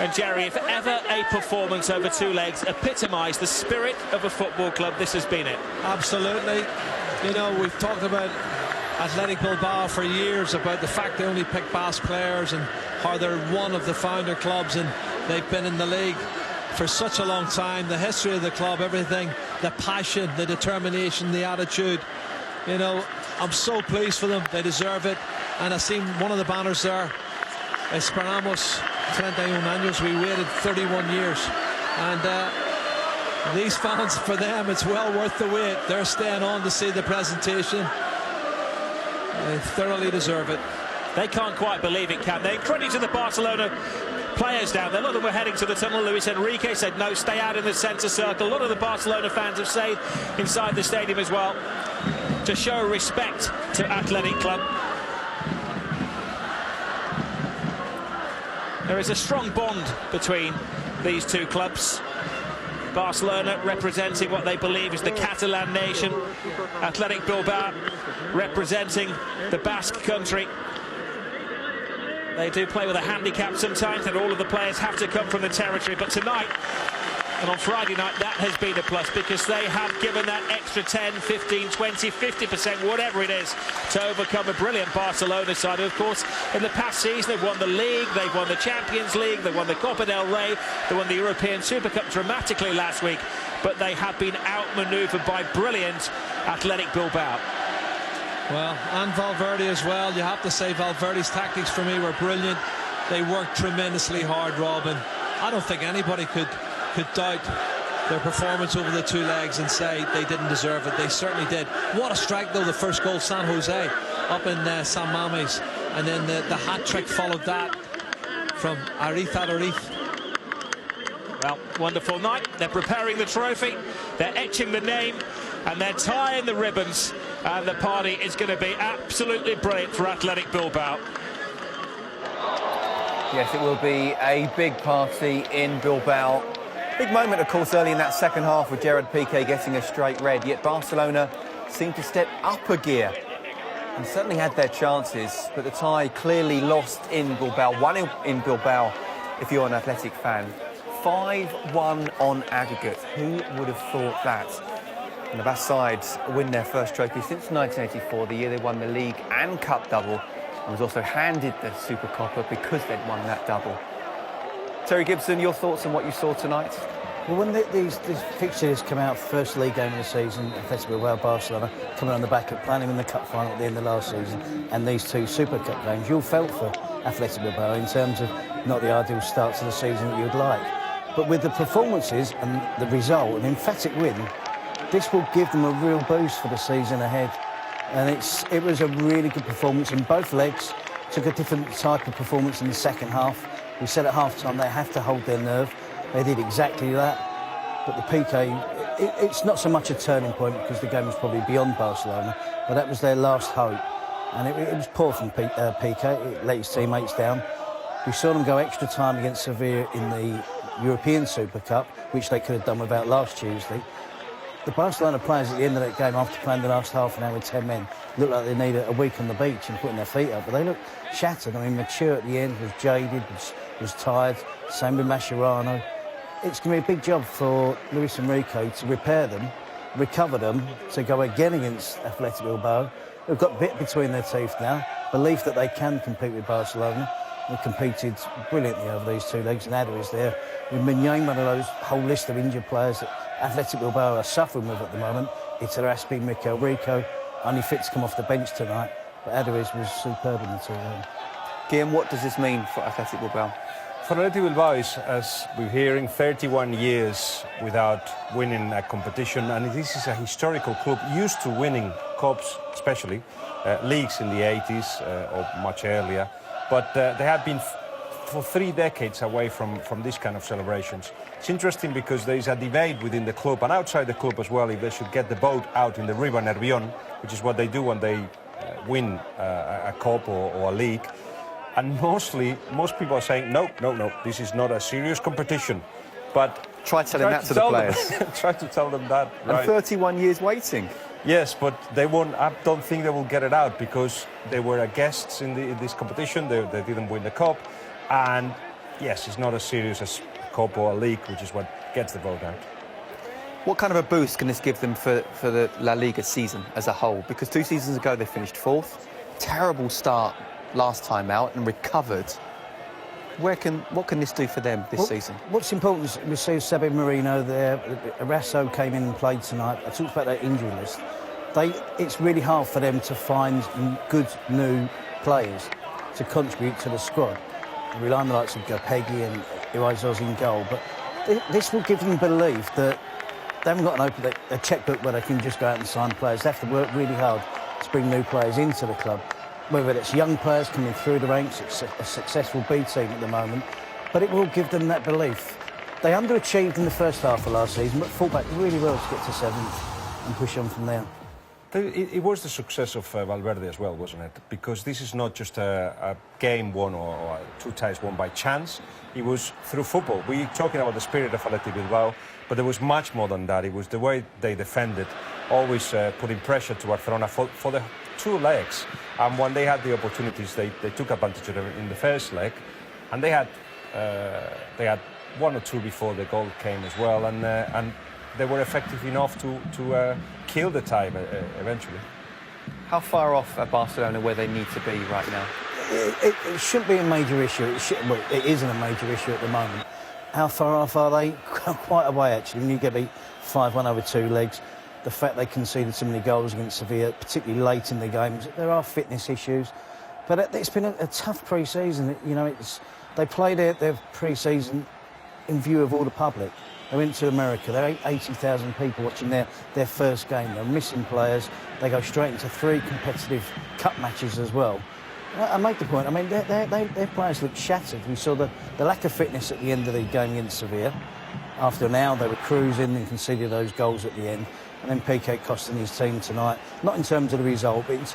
And Jerry, if ever a performance over two legs epitomised the spirit of a football club, this has been it. Absolutely. You know, we've talked about Athletic Bilbao for years, about the fact they only pick Basque players and how they're one of the founder clubs and they've been in the league for such a long time. The history of the club, everything, the passion, the determination, the attitude. You know, I'm so pleased for them. They deserve it. And I've seen one of the banners there. Esperamos 31 años. We waited 31 years. And these fans, for them, it's well worth the wait. They're staying on to see the presentation. They thoroughly deserve it. They can't quite believe it, can they? Credit to the Barcelona players down there. A lot of them were heading to the tunnel. Luis Enrique said no, stay out in the centre circle. A lot of the Barcelona fans have stayed inside the stadium as well to show respect to Athletic Club. There is a strong bond between these two clubs. Barcelona representing what they believe is the Catalan nation. Athletic Bilbao representing the Basque country. They do play with a handicap sometimes, that all of the players have to come from the territory. But tonight, and on Friday night, that has been a plus, because they have given that extra 10, 15, 20, 50%, whatever it is, to overcome a brilliant Barcelona side. Of course, in the past season, they've won the league, they've won the Champions League, they've won the Copa del Rey, they won the European Super Cup dramatically last week. But they have been outmanoeuvred by brilliant Athletic Bilbao. Well, and Valverde as well. You have to say Valverde's tactics for me were brilliant. They worked tremendously hard, Robin. I don't think anybody could doubt their performance over the two legs and say they didn't deserve it. They certainly did. What a strike, though, the first goal, San Jose, up in San Mames. And then the hat-trick followed that from Ariz Aduriz. Well, wonderful night. They're preparing the trophy, they're etching the name, and they're tying the ribbons. And the party is going to be absolutely brilliant for Athletic Bilbao. Yes, it will be a big party in Bilbao. Big moment, of course, early in that second half with Gerard Piqué getting a straight red. Yet Barcelona seemed to step up a gear and certainly had their chances. But the tie clearly lost in Bilbao. 1-0 in Bilbao, if you're an Athletic fan. 5-1 on aggregate. Who would have thought that? And the Basque side win their first trophy since 1984, the year they won the league and cup double, and was also handed the Super Copa because they'd won that double. Terry Gibson, your thoughts on what you saw tonight? Well, when these fixtures come out, first league game of the season, Athletic Bilbao, Barcelona, coming on the back of playing in the cup final at the end of last season, and these two Super Cup games, you all felt for Athletic Bilbao in terms of not the ideal start to the season that you'd like. But with the performances and the result, an emphatic win, this will give them a real boost for the season ahead. And it was a really good performance in both legs. Took a different type of performance in the second half. We said at half-time they have to hold their nerve. They did exactly that. But the Piqué, it's not so much a turning point because the game was probably beyond Barcelona, but that was their last hope. And it was poor from Piqué. It let his teammates down. We saw them go extra time against Sevilla in the European Super Cup, which they could have done without last Tuesday. The Barcelona players at the end of that game, after playing the last half an hour with 10 men, looked like they needed a week on the beach and putting their feet up. But they looked shattered. I mean, Mature at the end was jaded, was tired. Same with Mascherano. It's going to be a big job for Luis Enrique to repair them, recover them, to go again against Athletic Bilbao. They've got a bit between their teeth now. Belief that they can compete with Barcelona. They competed brilliantly over these two legs, and Aduriz there. We've been named one of those whole list of injured players that Athletic Bilbao are suffering with at the moment. Iturraspe, Mikel Rico, only fit to come off the bench tonight, but Aduriz was superb in the two. Guillaume, what does this mean for Athletic Bilbao? For Athletic Bilbao is, as we're hearing, 31 years without winning a competition, and this is a historical club used to winning cups, especially leagues in the 80s or much earlier, but they had been for 3 decades away from this kind of celebrations. It's interesting because there is a debate within the club and outside the club as well if they should get the boat out in the River Nervión, which is what they do when they win a cup or a league. And most people are saying, no, this is not a serious competition. But try telling that to the players. Try to tell them that. Right. And 31 years waiting. Yes, but they won't. I don't think they will get it out because they were guests in this competition. They didn't win the cup, and yes, it's not as serious as a cup or a league, which is what gets the vote out. What kind of a boost can this give them for the La Liga season as a whole? Because 2 seasons ago they finished 4th. Terrible start last time out and recovered. What can this do for them this season? What's important is we see Sebe Marino there. Arasso came in and played tonight. I talked about their injury list. It's really hard for them to find good new players to contribute to the squad. They rely on the likes of Gopegi and Iwaizos in goal, but this will give them belief that they haven't got a checkbook where they can just go out and sign players. They have to work really hard to bring new players into the club, whether it's young players coming through the ranks. It's a successful B team at the moment, but it will give them that belief. They underachieved in the first half of last season, but fought back really well to get to 7th and push on from there. It was the success of Valverde as well, wasn't it? Because this is not just a game won or 2 ties won by chance. It was through football. We're talking about the spirit of Athletic Bilbao, but there was much more than that. It was the way they defended, always putting pressure to Barcelona for the 2 legs. And when they had the opportunities, they took advantage of it in the first leg. And they had 1 or 2 before the goal came as well. And they were effective enough to kill the tie eventually. How far off are Barcelona where they need to be right now? It shouldn't be a major issue. It isn't a major issue at the moment. How far off are they? Quite a way, actually. When you get beat 5-1 over 2 legs, the fact they conceded so many goals against Sevilla, particularly late in the games, there are fitness issues. But it's been a tough pre-season. You know, they played their pre-season in view of all the public. They went to America. There are 80,000 people watching their first game. They're missing players. They go straight into 3 competitive cup matches as well. I make the point. I mean, their players look shattered. We saw the lack of fitness at the end of the game against Sevilla. After an hour, they were cruising and conceded those goals at the end. And then Piqué costing his team tonight, not in terms of the result, but in